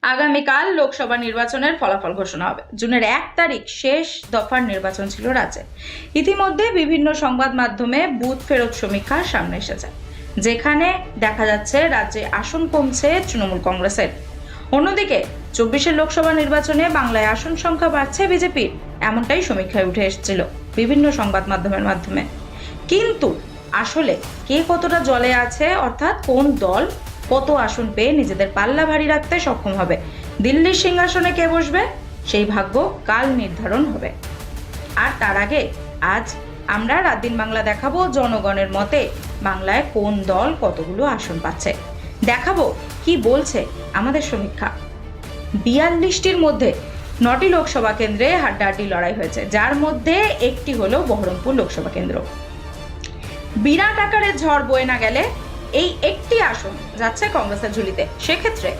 আগামীকাল লোকসভা নির্বাচনের ফলাফল ঘোষণা হবে। জুনের 1 তারিখ শেষ দফার নির্বাচন ছিল রাজ্যে। ইতিমধ্যে বিভিন্ন সংবাদ মাধ্যমে বুথ ফেরত সমীক্ষা সামনে এসেছে, যেখানে দেখা যাচ্ছে রাজ্যে আসন কমছে তৃণমূল কংগ্রেসের। অন্যদিকে 24 লোকসভা নির্বাচনে বাংলায় আসন সংখ্যা বাড়ছে বিজেপির, এমনটাই সমীক্ষায় উঠে এসেছিল বিভিন্ন সংবাদ মাধ্যমের মাধ্যমে। কিন্তু আসলে কে কতটা জলে আছে, অর্থাৎ কোন দল কত আসন পেয়ে নিজেদের পাল্লা ভারী রাখতে সক্ষম হবে, দিল্লির সিংহাসনে কে বসবে, সেই ভাগ্য কাল নির্ধারণ হবে। আর তার আগে আজ আমরা রাত দিন বাংলা দেখাবো জনগণের মতে বাংলায় কোন দল কতগুলো আসন পাচ্ছে। দেখাবো কি বলছে আমাদের সমীক্ষা। 42টির মধ্যে 9টি লোকসভা কেন্দ্রে হাড্ডাহাড্ডি লড়াই হয়েছে, যার মধ্যে একটি হলো বহরমপুর লোকসভা কেন্দ্র। বিরাট আকারের ঝড় বয়ে না গেলে এই একটি আসন যাচ্ছে কংগ্রেসের ঝুলিতে। সেক্ষেত্রে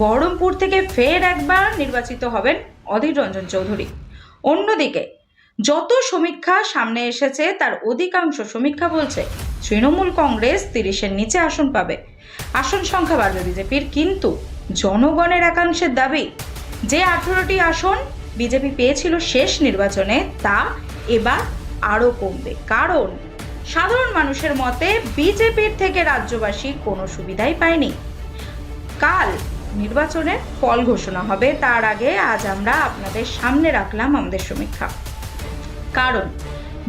বহরমপুর থেকে ফের একবার নির্বাচিত হবেন অধীর রঞ্জন চৌধুরী। অন্যদিকে যত সমীক্ষা সামনে এসেছে তার অধিকাংশ সমীক্ষা বলছে তৃণমূল কংগ্রেস 30-এর নিচে আসন পাবে, আসন সংখ্যা বাড়বে বিজেপির। কিন্তু জনগণের একাংশের দাবি যে 18টি আসন বিজেপি পেয়েছিল শেষ নির্বাচনে, তা এবার আরও কমবে। কারণ সাধারণ মানুষের মতে বিজেপির থেকে রাজ্যবাসী কোনো সুবিধাই পায়নি। কাল নির্বাচনের ফল ঘোষণা হবে, তার আগে আজ আমরা আপনাদের সামনে রাখলাম আমাদের সমীক্ষা। কারণ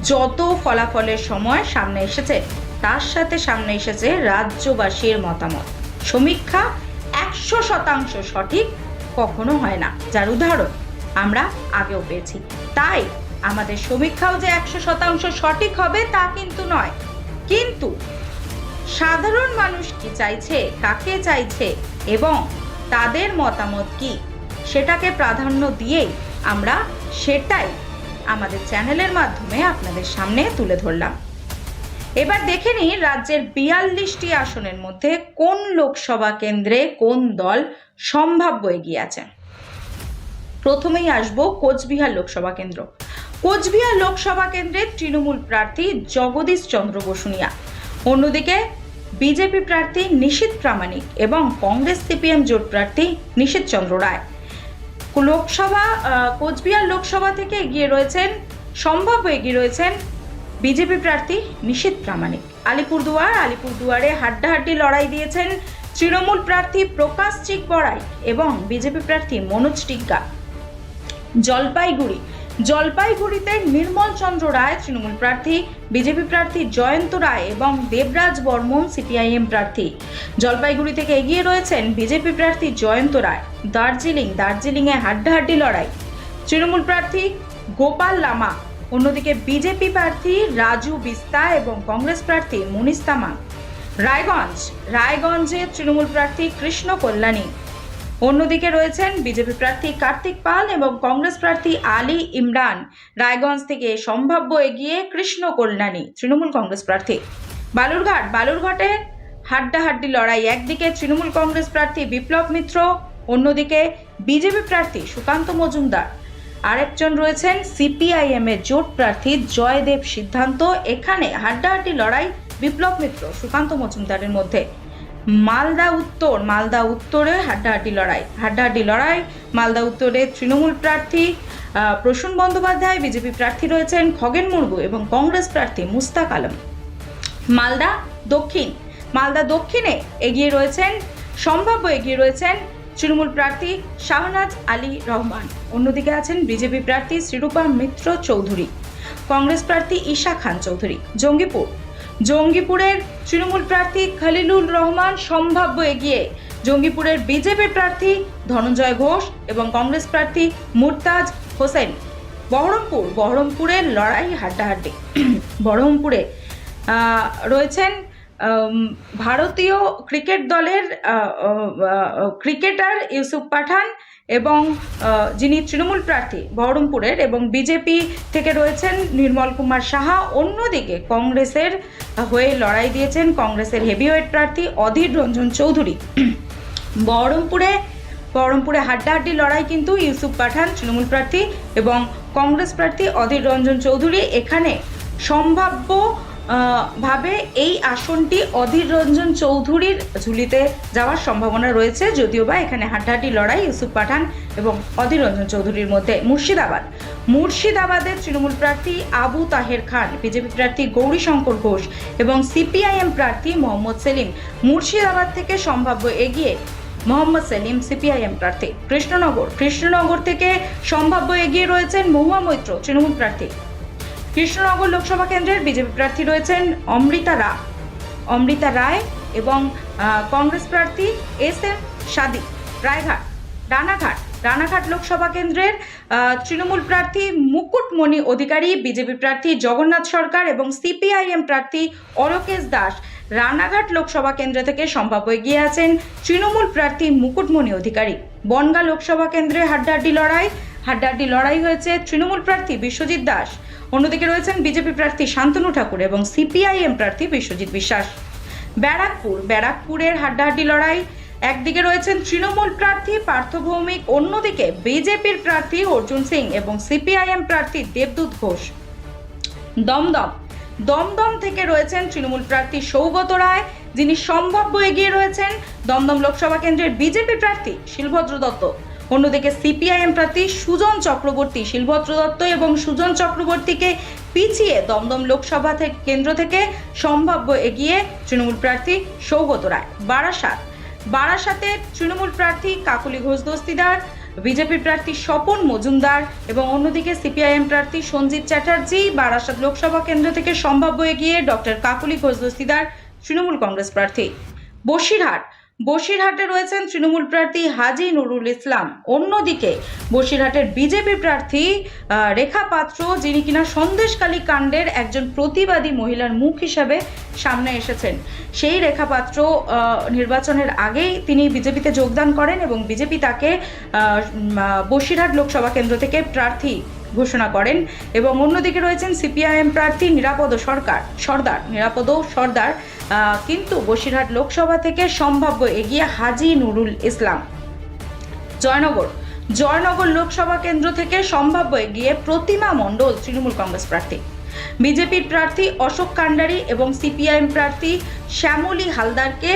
যত ফলাফলের সময় সামনে এসেছে তার সাথে সামনে এসেছে রাজ্যবাসীর মতামত। সমীক্ষা 100% সঠিক কখনো হয় না, যার উদাহরণ আমরা আগেও পেয়েছি। তাই আমাদের সমীক্ষাও যে 100% সঠিক হবে তা কিন্তু নয়। কিন্তু সাধারণ মানুষ কি চাইছে, কাকে চাইছে এবং তাদের মতামত কি, সেটাকে প্রাধান্য দিয়েই আমরা সেটাই আমাদের চ্যানেলের মাধ্যমে আপনাদের সামনে তুলে ধরলাম। এবার দেখে নিই রাজ্যের 42টি আসনের মধ্যে কোন লোকসভা কেন্দ্রে কোন দল সম্ভাব্য এগিয়ে আছে। প্রথমেই আসবো কোচবিহার লোকসভা কেন্দ্র। কোচবিহার লোকসভা কেন্দ্রের তৃণমূল প্রার্থী জগদীশ চন্দ্র বসুনিয়া, অন্যদিকে বিজেপি প্রার্থী নিশীথ প্রামাণিক এবং কংগ্রেস সিপিএম জোট প্রার্থী নিশীথ চন্দ্র রায়। কোচবিহার লোকসভা থেকে এগিয়ে রয়েছেন, সম্ভাব্য এগিয়ে রয়েছেন বিজেপি প্রার্থী নিশীথ প্রামাণিক। আলিপুরদুয়ারে হাড্ডাহাড্ডি লড়াই দিয়েছেন তৃণমূল প্রার্থী প্রকাশ চিক বড়াই এবং বিজেপি প্রার্থী মনোজ টিগ্গা। জলপাইগুড়িতে নির্মল চন্দ্র রায় তৃণমূল প্রার্থী, বিজেপি প্রার্থী জয়ন্ত রায় এবং দেবরাজ বর্মন সিপিআইএম প্রার্থী। জলপাইগুড়ি থেকে এগিয়ে রয়েছেন বিজেপি প্রার্থী জয়ন্ত রায়। দার্জিলিংয়ে হাড্ডাহাড্ডি লড়াই, তৃণমূল প্রার্থী গোপাল লামা, অন্যদিকে বিজেপি প্রার্থী রাজু বিস্তা এবং কংগ্রেস প্রার্থী মুনিশ তামাং। রায়গঞ্জে তৃণমূল প্রার্থী কৃষ্ণ কল্যাণী, অন্যদিকে রয়েছেন বিজেপি প্রার্থী কার্তিক পাল এবং কংগ্রেস প্রার্থী আলী ইমরান। রায়গঞ্জ থেকে সম্ভাব্য এগিয়ে কৃষ্ণ কল্যাণী, তৃণমূল কংগ্রেস প্রার্থী। বালুরঘাটে হাড্ডাহাড্ডি লড়াই, একদিকে তৃণমূল কংগ্রেস প্রার্থী বিপ্লব মিত্র, অন্যদিকে বিজেপি প্রার্থী সুকান্ত মজুমদার। আরেকজন রয়েছেন সিপিআইএম এর জোট প্রার্থী জয়দেব সিদ্ধান্ত। এখানে হাড্ডাহাড্ডি লড়াই বিপ্লব মিত্র, সুকান্ত মজুমদারের মধ্যে। মালদা উত্তরে হাড্ডাহাড্ডি লড়াই মালদা উত্তরে তৃণমূল প্রার্থী প্রসূন বন্দ্যোপাধ্যায়, বিজেপি প্রার্থী রয়েছেন খগেন মুর্মু এবং কংগ্রেস প্রার্থী মুস্তাক আলম। মালদা দক্ষিণে সম্ভাব্য এগিয়ে রয়েছেন তৃণমূল প্রার্থী শাহনাজ আলী রহমান, অন্যদিকে আছেন বিজেপি প্রার্থী শ্রীরূপা মিত্র চৌধুরী, কংগ্রেস প্রার্থী ঈশা খান চৌধুরী। জঙ্গিপুরের তৃণমূল প্রার্থী খলিলুর রহমান সম্ভাব্য এগিয়ে, জঙ্গিপুরের বিজেপি প্রার্থী ধনঞ্জয় ঘোষ এবং কংগ্রেস প্রার্থী মুরতাজ হোসেন। বহরমপুরের লড়াই হাড্ডাহাড্ডি। বহরমপুরে রয়েছেন ভারতীয় ক্রিকেট দলের ক্রিকেটার ইউসুফ পাঠান এবং যিনি তৃণমূল প্রার্থী বহরমপুরের, এবং বিজেপি থেকে রয়েছেন নির্মল কুমার সাহা। অন্যদিকে কংগ্রেসের হয়ে লড়াই দিয়েছেন কংগ্রেসের হেভিওয়েট প্রার্থী অধীর রঞ্জন চৌধুরী। বহরমপুরে হাড্ডাহাড্ডি লড়াই কিন্তু ইউসুফ পাঠান তৃণমূল প্রার্থী এবং কংগ্রেস প্রার্থী অধীর রঞ্জন চৌধুরী। এখানে সম্ভাব্য ভাবে এই আসনটি অধীর রঞ্জন চৌধুরীর ঝুলিতে যাওয়ার সম্ভাবনা রয়েছে, যদিও বা এখানে হাড্ডাহাড্ডি লড়াই ইউসুফ পাঠান এবং অধীর রঞ্জন চৌধুরীর মধ্যে। মুর্শিদাবাদের তৃণমূল প্রার্থী আবু তাহের খান, বিজেপি প্রার্থী গৌরীশঙ্কর ঘোষ এবং সিপিআইএম প্রার্থী মোহাম্মদ সেলিম। মুর্শিদাবাদ থেকে সম্ভাব্য এগিয়ে মোহাম্মদ সেলিম সিপিআইএম প্রার্থী। কৃষ্ণনগর থেকে সম্ভাব্য এগিয়ে রয়েছেন মহুয়া মৈত্র, তৃণমূল প্রার্থী। কৃষ্ণনগর লোকসভা কেন্দ্রের বিজেপি প্রার্থী রয়েছেন অমৃতা রায় এবং কংগ্রেস প্রার্থী SM সাদিক। রানাঘাট লোকসভা কেন্দ্রের তৃণমূল প্রার্থী মুকুটমণি অধিকারী, বিজেপি প্রার্থী জগন্নাথ সরকার এবং সিপিআইএম প্রার্থী অলোকেশ দাস। রানাঘাট লোকসভা কেন্দ্র থেকে সম্ভাব্য এগিয়ে আছেন তৃণমূল প্রার্থী মুকুটমণি অধিকারী। বনগাঁ লোকসভা কেন্দ্রে হাড্ডাহাড্ডি লড়াই হয়েছে তৃণমূল প্রার্থী বিশ্বজিৎ দাস, অন্যদিকে রয়েছেন বিজেপি প্রার্থী শান্তনু ঠাকুর এবং সিপিআইএম প্রার্থী বিশ্বজিৎ বিশ্বাস। ব্যারাকপুরের হাড্ডাহাড্ডি লড়াই, একদিকে রয়েছেন তৃণমূল প্রার্থী পার্থ ভৌমিক, অন্যদিকে বিজেপির প্রার্থী অর্জুন সিং এবং সিপিআইএম প্রার্থী দেবদূত ঘোষ। দমদম থেকে রয়েছেন তৃণমূল প্রার্থী সৌগত রায়, যিনি সম্ভাব্য এগিয়ে রয়েছেন দমদম লোকসভা কেন্দ্রের বিজেপি প্রার্থী শিলভদ্র দত্ত, অন্যদিকে সিপিআইএম প্রার্থী সুজন চক্রবর্তী। শিলভদ্র দত্ত এবং সুজন চক্রবর্তীকে পিছিয়ে দমদম লোকসভা কেন্দ্র থেকে সম্ভাব্য এগিয়ে তৃণমূল প্রার্থী সৌগত রায়। বারাসাতে তৃণমূল প্রার্থী কাকলি ঘোষ দস্তিদার, বিজেপি প্রার্থী স্বপন মজুমদার এবং অন্যদিকে সিপিআইএম প্রার্থী সঞ্জিত চ্যাটার্জি। বারাসাত লোকসভা কেন্দ্র থেকে সম্ভাব্য এগিয়ে ডক্টর কাকলি ঘোষ দস্তিদার, তৃণমূল কংগ্রেস প্রার্থী। বসিরহাটে রয়েছেন তৃণমূল প্রার্থী হাজি নুরুল ইসলাম, অন্যদিকে বসিরহাটের বিজেপি প্রার্থী রেখা পাত্র, যিনি কিনা সন্দেশখালী কাণ্ডের একজন প্রতিবাদী মহিলার মুখ হিসাবে সামনে এসেছেন। সেই রেখা পাত্র নির্বাচনের আগেই তিনি বিজেপিতে যোগদান করেন এবং বিজেপি তাকে বসিরহাট লোকসভা কেন্দ্র থেকে প্রার্থী ঘোষণা করেন। এবং অন্যদিকে রয়েছেন সিপিআইএম প্রার্থী নিরাপদ সর্দার, কিন্তু বসিরহাট লোকসভা থেকে সম্ভাব্য এগিয়ে হাজি নুরুল ইসলাম। জয়নগর লোকসভা কেন্দ্র থেকে সম্ভাব্য এগিয়ে প্রতিমা মণ্ডল, তৃণমূল কংগ্রেস প্রার্থী। বিজেপির প্রার্থী অশোক কান্ডারি এবং সিপিআইএম প্রার্থী শ্যামলী হালদারকে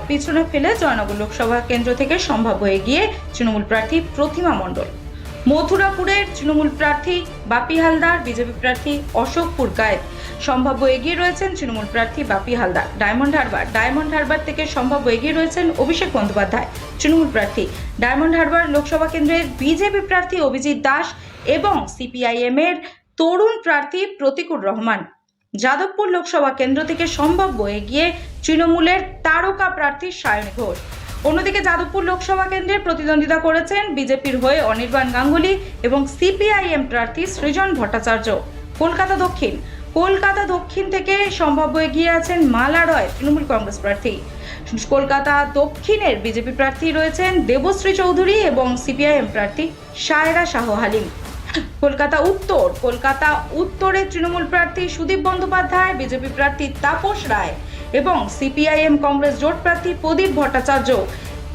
পিছনে ফেলে জয়নগর লোকসভা কেন্দ্র থেকে সম্ভাব্য এগিয়ে তৃণমূল প্রার্থী প্রতিমা মণ্ডল। মথুরাপুরের তৃণমূল প্রার্থী বাপি হালদার, বিজেপি প্রার্থী অশোক পুরকায়েত। সম্ভাব্য এগিয়ে রয়েছেন তৃণমূল প্রার্থী বাপি হালদার। ডায়মন্ড হারবার থেকে সম্ভাব্য এগিয়ে রয়েছেন অভিষেক বন্দ্যোপাধ্যায়, তৃণমূল প্রার্থী। ডায়মন্ড হারবার লোকসভা কেন্দ্রের বিজেপি প্রার্থী অভিজিৎ দাস এবং সিপিআইএম এর তরুণ প্রার্থী প্রতিকুর রহমান। যাদবপুর লোকসভা কেন্দ্র থেকে সম্ভাব্য এগিয়ে তৃণমূলের তারকা প্রার্থী সায়নী ঘোষ। অন্যদিকে যাদবপুর লোকসভা কেন্দ্রে প্রতিদ্বন্দ্বিতা করেছেন বিজেপির হয়ে অনির্বাণ গাঙ্গুলি এবং সিপিআইএম প্রার্থী সৃজন ভট্টাচার্য। কলকাতা দক্ষিণ থেকে সম্ভাব্য এগিয়ে আছেন মালা রয়, তৃণমূল কংগ্রেস প্রার্থী। কলকাতা দক্ষিণের বিজেপি প্রার্থী রয়েছেন দেবশ্রী চৌধুরী এবং সিপিআইএম প্রার্থী সায়রা শাহ হালিম। কলকাতা উত্তরের তৃণমূল প্রার্থী সুদীপ বন্দ্যোপাধ্যায়, বিজেপি প্রার্থী তাপস রায় এবং সিপিআইএম কংগ্রেস জোট প্রার্থী প্রদীপ ভট্টাচার্য।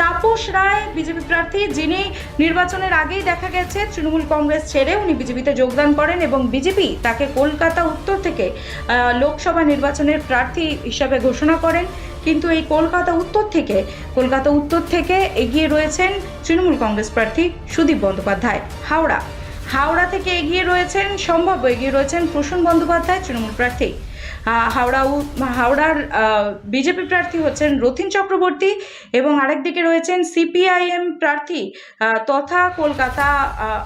তাপস রায় বিজেপি প্রার্থী, যিনি নির্বাচনের আগেই দেখা গেছে তৃণমূল কংগ্রেস ছেড়ে উনি বিজেপিতে যোগদান করেন এবং বিজেপি তাকে কলকাতা উত্তর থেকে লোকসভা নির্বাচনের প্রার্থী হিসাবে ঘোষণা করেন। কিন্তু এই কলকাতা উত্তর থেকে এগিয়ে রয়েছেন তৃণমূল কংগ্রেস প্রার্থী সুদীপ বন্দ্যোপাধ্যায়। হাওড়া থেকে সম্ভাব্য এগিয়ে রয়েছেন প্রসূন বন্দ্যোপাধ্যায়, তৃণমূল প্রার্থী। হাওড়ার বিজেপি প্রার্থী হচ্ছেন রথীন চক্রবর্তী এবং আরেকদিকে রয়েছেন সিপিআইএম প্রার্থী তথা কলকাতা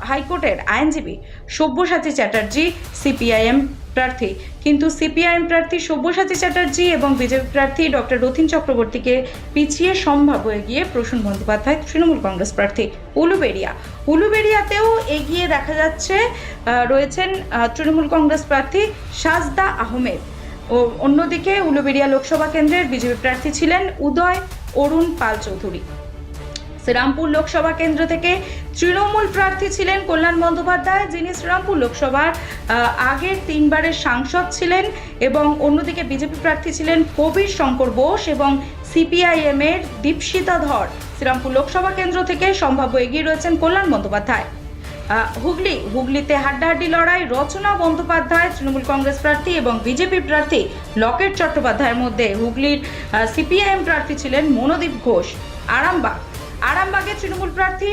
হাইকোর্টের আইনজীবী সব্যসাচী চ্যাটার্জি, সিপিআইএম প্রার্থী। কিন্তু সিপিআইএম প্রার্থী সব্যসাচী চ্যাটার্জি এবং বিজেপি প্রার্থী ডক্টর রথীন চক্রবর্তীকে পিছিয়ে সম্ভাব্য এগিয়ে প্রসূন বন্দ্যোপাধ্যায়, তৃণমূল কংগ্রেস প্রার্থী। উলুবেড়িয়াতেও এগিয়ে দেখা যাচ্ছে রয়েছেন তৃণমূল কংগ্রেস প্রার্থী সাজদা আহমেদ। ও অন্যদিকে উলুবেড়িয়া লোকসভা কেন্দ্রের বিজেপি প্রার্থী ছিলেন উদয় অরুণ পাল চৌধুরী। শ্রীরামপুর লোকসভা কেন্দ্র থেকে তৃণমূল প্রার্থী ছিলেন কল্যাণ বন্দ্যোপাধ্যায়, যিনি শ্রীরামপুর লোকসভার আগের 3 বারের সাংসদ ছিলেন এবং অন্যদিকে বিজেপি প্রার্থী ছিলেন কবির শঙ্কর বোস এবং সিপিআইএম এর দীপশিতা ধর। শ্রীরামপুর লোকসভা কেন্দ্র থেকে সম্ভাব্য এগিয়ে রয়েছেন কল্যাণ বন্দ্যোপাধ্যায়। হুগলিতে হাড্ডাহাড্ডি লড়াই, রচনা বন্দ্যোপাধ্যায় তৃণমূল কংগ্রেস প্রার্থী এবং বিজেপি প্রার্থী লকেট চট্টোপাধ্যায়ের মধ্যে। হুগলির সিপিআইএম প্রার্থী ছিলেন মনোদীপ ঘোষ। আরামবাগে তৃণমূল প্রার্থী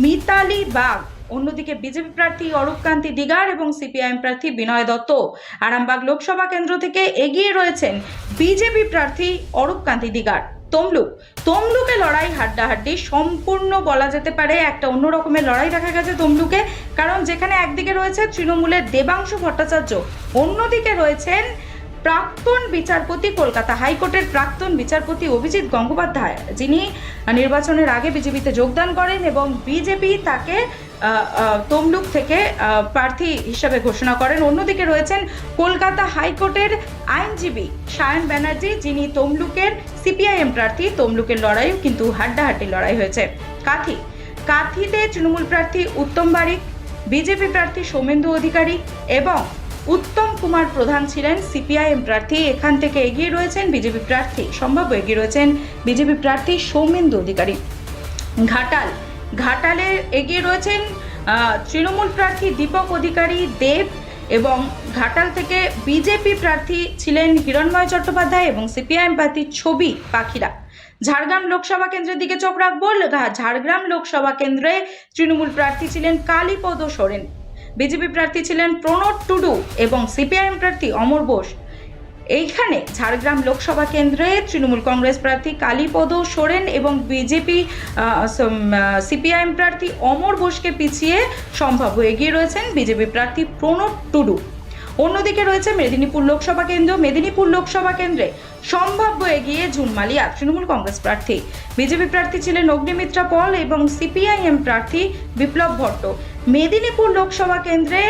মিতালি বাগ, অন্যদিকে বিজেপি প্রার্থী অরূপকান্তি দিগার এবং সিপিআইএম প্রার্থী বিনয় দত্ত। আরামবাগ লোকসভা কেন্দ্র থেকে এগিয়ে রয়েছেন বিজেপি প্রার্থী অরূপকান্তি দিগার। তমলুকে লড়াই হাড্ডাহাড্ডি, সম্পূর্ণ বলা যেতে পারে একটা অন্য রকমের লড়াই দেখা গেছে তমলুকে, কারণ যেখানে একদিকে রয়েছে তৃণমূলের দেবাংশু ভট্টাচার্য, অন্যদিকে রয়েছেন প্রাক্তন বিচারপতি, কলকাতা হাইকোর্টের প্রাক্তন বিচারপতি অভিজিৎ গঙ্গোপাধ্যায়, যিনি নির্বাচনের আগে বিজেপিতে যোগদান করেন এবং বিজেপি তাকে তমলুক থেকে প্রার্থী হিসাবে ঘোষণা করেন। অন্যদিকে রয়েছেন কলকাতা হাইকোর্টের আইনজীবী সায়ন ব্যানার্জি, যিনি তমলুকের সিপিআইএম প্রার্থী। তমলুকের লড়াইও কিন্তু হাড্ডাহাড্ডি লড়াই হয়েছে। কাঁথিতে তৃণমূল প্রার্থী উত্তম বারিক, বিজেপি প্রার্থী সৌমেন্দু অধিকারী এবং উত্তম কুমার প্রধান ছিলেন সিপিআইএম প্রার্থী। এখান থেকে এগিয়ে রয়েছেন বিজেপি প্রার্থী, সম্ভাব্য এগিয়ে রয়েছেন বিজেপি প্রার্থী সৌমেন্দু অধিকারী। ঘাটালে এগিয়ে রয়েছেন তৃণমূল প্রার্থী দীপক অধিকারী দেব এবং ঘাটাল থেকে বিজেপি প্রার্থী ছিলেন হিরণময় চট্টোপাধ্যায় এবং সিপিআইএম প্রার্থী ছবি পাখিরা। ঝাড়গ্রাম লোকসভা কেন্দ্রের দিকে চোখ রাখবো। ঝাড়গ্রাম লোকসভা কেন্দ্রে তৃণমূল প্রার্থী ছিলেন কালীপদ সোরেন, বিজেপি প্রার্থী ছিলেন প্রণব টুডু এবং সিপিআইএম প্রার্থী অমর বোস। এইখানে ঝাড়গ্রাম লোকসভা কেন্দ্রে তৃণমূল কংগ্রেস প্রার্থী কালীপদ সোরেন এবং বিজেপি সিপিআইএম প্রার্থী অমর বোসকে পিছিয়ে সম্ভাব্য এগিয়ে রয়েছেন বিজেপি প্রার্থী প্রণব টুডু। অন্যদিকে রয়েছে মেদিনীপুর লোকসভা কেন্দ্রে সম্ভাব্য এগিয়ে জুন মালিয়া, তৃণমূল কংগ্রেস প্রার্থী। বিজেপি প্রার্থী ছিলেন অগ্নিমিত্রা পল এবং সিপিআইএম প্রার্থী বিপ্লব ভট্ট। মেদিনীপুর লোকসভা কেন্দ্রে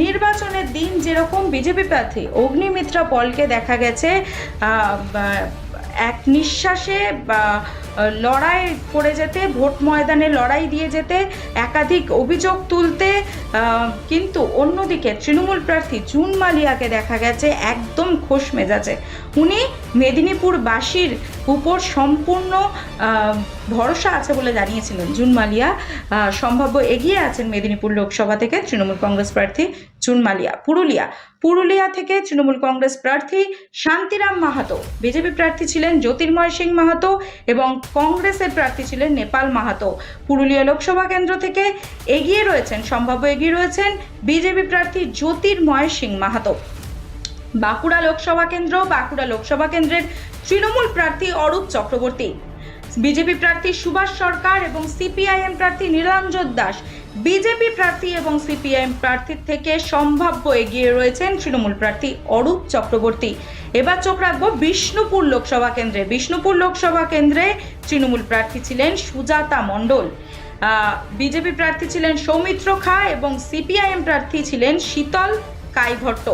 নির্বাচনের দিন যেরকম বিজেপি প্রার্থী অগ্নিমিত্রা পলকে দেখা গেছে এক নিঃশ্বাসে লড়াই করে যেতে, ভোট ময়দানে লড়াই দিয়ে যেতে, একাধিক অভিযোগ তুলতে, কিন্তু অন্যদিকে তৃণমূল প্রার্থী জুন মালিয়াকে দেখা গেছে একদম খোশ মেজাজে। উনি মেদিনীপুরবাসীর উপর সম্পূর্ণ ভরসা আছে বলে জানিয়েছিলেন। জুন মালিয়া সম্ভাব্য এগিয়ে আছেন মেদিনীপুর লোকসভা থেকে তৃণমূল কংগ্রেস প্রার্থী জুন মালিয়া। পুরুলিয়া থেকে তৃণমূল কংগ্রেস প্রার্থী শান্তিরাম মাহাতো, বিজেপি প্রার্থী ছিলেন জ্যোতির্ময় সিং মাহাতো এবং কংগ্রেসের প্রার্থী ছিলেন নেপাল মাহাতো। পুরুলিয়া লোকসভা কেন্দ্র থেকে সম্ভাব্য এগিয়ে রয়েছেন বিজেপি প্রার্থী জ্যোতির্ময় সিং মাহাতো। বাঁকুড়া লোকসভা কেন্দ্রের তৃণমূল প্রার্থী অরূপ চক্রবর্তী, বিজেপি প্রার্থী সুভাষ সরকার এবং সিপিআইএম প্রার্থী নীলাঞ্জন দাস। বিজেপি প্রার্থী এবং সিপিআইএম প্রার্থীর থেকে সম্ভাব্য এগিয়ে রয়েছেন তৃণমূল প্রার্থী অরূপ চক্রবর্তী। এবার চোখ রাখবো বিষ্ণুপুর লোকসভা কেন্দ্রে তৃণমূল প্রার্থী ছিলেন সুজাতা মণ্ডল, বিজেপি প্রার্থী ছিলেন সৌমিত্র খা এবং সিপিআইএম প্রার্থী ছিলেন শীতল কাইভট্ট।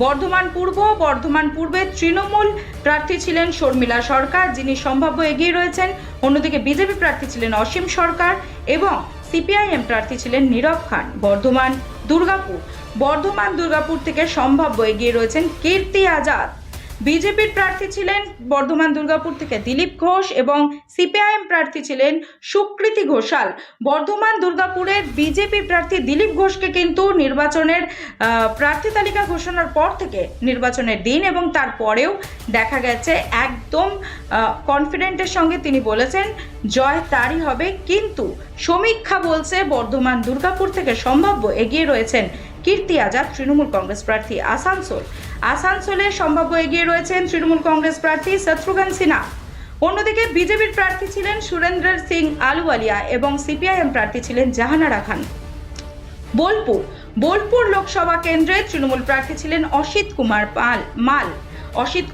বর্ধমান পূর্বে তৃণমূল প্রার্থী ছিলেন শর্মিলা সরকার, যিনি সম্ভাব্য এগিয়ে রয়েছেন। অন্যদিকে বিজেপি প্রার্থী ছিলেন অসীম সরকার এবং সিপিআইএম প্রার্থী ছিলেন নীরব খান। বর্ধমান দুর্গাপুর থেকে সম্ভাব্য এগিয়ে রয়েছেন কীর্তি আজাদ, বিজেপির প্রার্থী ছিলেন বর্ধমান দুর্গাপুর থেকে দিলীপ ঘোষ এবং সিপিআইএম প্রার্থী ছিলেন সুকৃতি ঘোষাল। বর্ধমান দুর্গাপুরের বিজেপি প্রার্থী দিলীপ ঘোষকে কিন্তু নির্বাচনের প্রার্থী তালিকা ঘোষণার পর থেকে নির্বাচনের দিন এবং তারপরেও দেখা গেছে একদম কনফিডেন্টের সঙ্গে তিনি বলেছেন জয় তারই হবে, কিন্তু সমীক্ষা বলছে বর্ধমান দুর্গাপুর থেকে সম্ভাব্য এগিয়ে রয়েছেন কীর্তি আজাদ, তৃণমূল কংগ্রেস প্রার্থী। আসানসোলে সম্ভাব্য এগিয়ে রয়েছেন তৃণমূল কংগ্রেস প্রার্থী শত্রুঘ্ন সিনহা। অন্যদিকে বিজেপির প্রার্থী ছিলেন সুরেন্দ্র সিং আলুওয়ালিয়া এবং সিপিআইএম প্রার্থী ছিলেন জাহানারা খান। বোলপুর লোকসভা কেন্দ্রে তৃণমূল প্রার্থী ছিলেন অসিত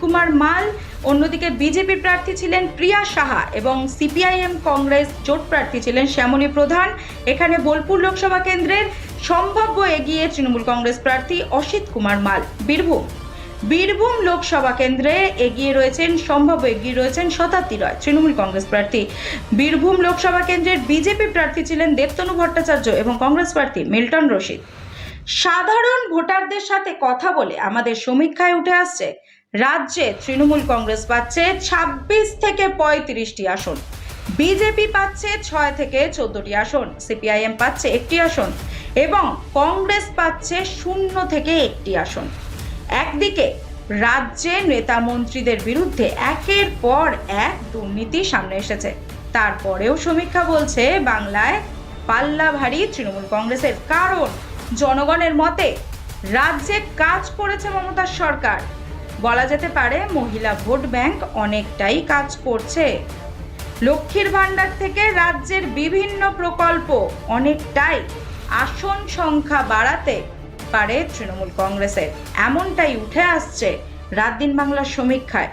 কুমার মাল। অন্যদিকে বিজেপি প্রার্থী ছিলেন প্রিয়া সাহা এবং সিপিআইএম কংগ্রেস জোট প্রার্থী ছিলেন শ্যামলী প্রধান। এখানে বোলপুর লোকসভা কেন্দ্রের সম্ভাব্য এগিয়ে তৃণমূল কংগ্রেস প্রার্থী অসিত কুমার মাল। বীরভূম লোকসভা কেন্দ্রে সম্ভাব্য এগিয়ে রয়েছেন শতাব্দী রয়, তৃণমূল কংগ্রেস প্রার্থী। বীরভূম লোকসভা কেন্দ্রের বিজেপি প্রার্থী ছিলেন দেবতনু ভট্টাচার্য এবং কংগ্রেস প্রার্থী মিল্টন রশিদ। সাধারণ ভোটারদের সাথে কথা বলে আমাদের সমীক্ষায় উঠে আসছে রাজ্যে তৃণমূল কংগ্রেস পাচ্ছে 26 থেকে 35টি আসন। বিজেপি পাচ্ছে 6 থেকে 14টি আসন, সিপিআইএম পাচ্ছে 1টি আসন এবং কংগ্রেস পাচ্ছে 0 থেকে 1টি আসন। একদিকে রাজ্যের নেতা মন্ত্রীদের বিরুদ্ধে একের পর এক দুর্নীতি সামনে এসেছে, তারপরেও সমীক্ষা বলছে বাংলায় পাল্লা ভারী তৃণমূল কংগ্রেসের। কারণ জনগণের মতে রাজ্যে কাজ করেছে মমতার সরকার, বলা যেতে পারে মহিলা ভোট ব্যাংক অনেকটাই কাজ করছে। লক্ষ্মীর ভাণ্ডার থেকে রাজ্যের বিভিন্ন প্রকল্প অনেকটাই আসন সংখ্যা বাড়াতে পারে তৃণমূল কংগ্রেসের, এমনটাই উঠে আসছে রাত দিন বাংলার সমীক্ষায়।